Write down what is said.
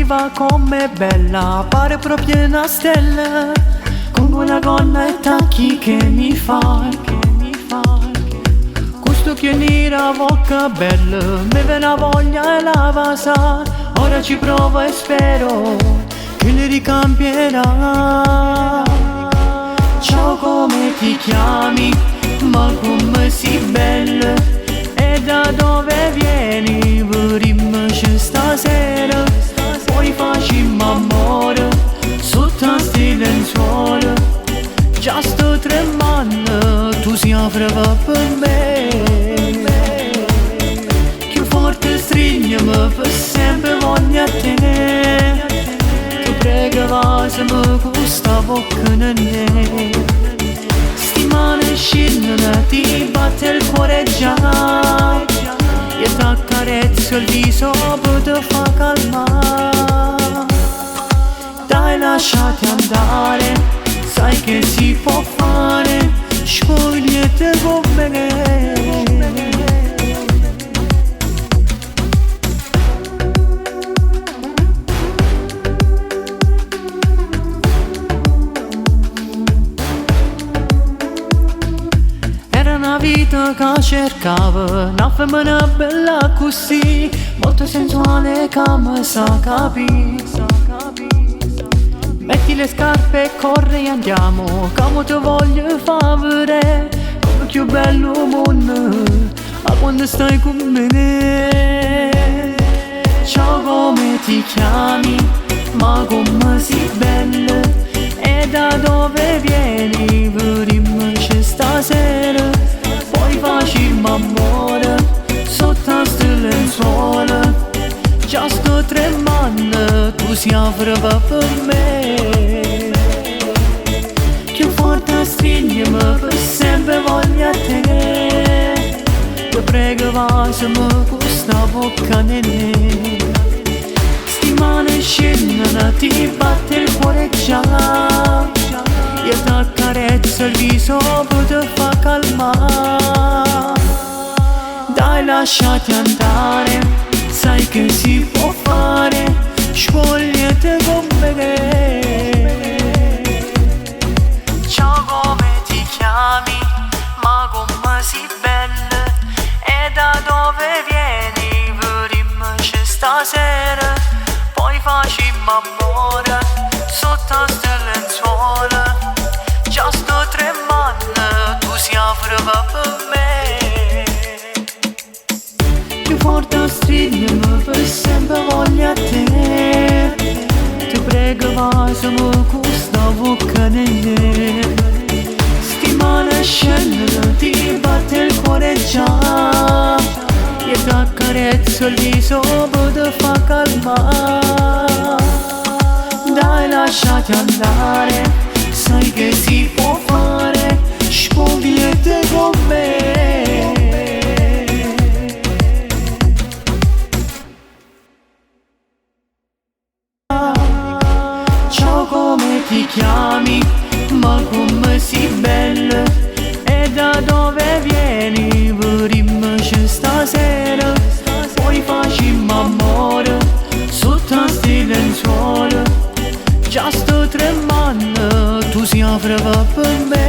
attiva come bella, pare proprio una stella, con quella gonna e tacchi che mi fa. Questo che nera bocca bella, mi viene la voglia e la vasa, ora ci provo e spero che le ricambierà. Ciao, come ti chiami? Ma come sei bella? E da dove vieni? Vorremmoci stasera, poi facciamo amore sotto sti lenzuola. Già sto tremando, tu si avrava per me. Più forte stringiami, per sempre voglio a te. Ti prego, vasami questa bocca in me. Sti mani scendono, ti batte il cuore già. Io t'accarezzo il viso per te fa calmare. Dai, lasciati andare, sai che si può fare, sciogliete con me. Era una vita che cercavo, una femmina bella così, molto sensuale che mi sa capire. Metti le scarpe e corri e andiamo, come ti voglio favore, come più bello mondo, ma quando stai con me. Ciao, come ti chiami? Ma come sei bella? E da dove vieni? Vorremmoci stasera, poi facciamo amore sotto ste lenzuola. Già sto tremando, tu si avrava per me. Più forte stringiami, per sempre voglio a te. Ti prego, vasami questa bocca nene. Sti mani scendono, ti batte il cuore già. Io t'accarezzo il viso per te fa calmare. Dai, lasciati andare, sai che si può fare, sciogliete con me. Ciao, come ti chiami? Ma come sei bella? E da dove vieni? Vorremmoci stasera, poi facciamo amore sotto ste lenzuola. Già sto tremando, tu si avrava per me. Più forte stringiami, per sempre voglio a te. Ti prego, vasami questa bocca nene. Sti mani scendono, ti batte il cuore già. Io t'accarezzo il viso per te fa calmare. Dai, lasciati andare, sai che si può fare, sciogliete con me. Ciao, come ti chiami? Ma come sei bella? E da dove vieni? Vorremmoci stasera, poi facciamo amore sotto sti lenzuola. Già sto tremando, tu si avrava per me.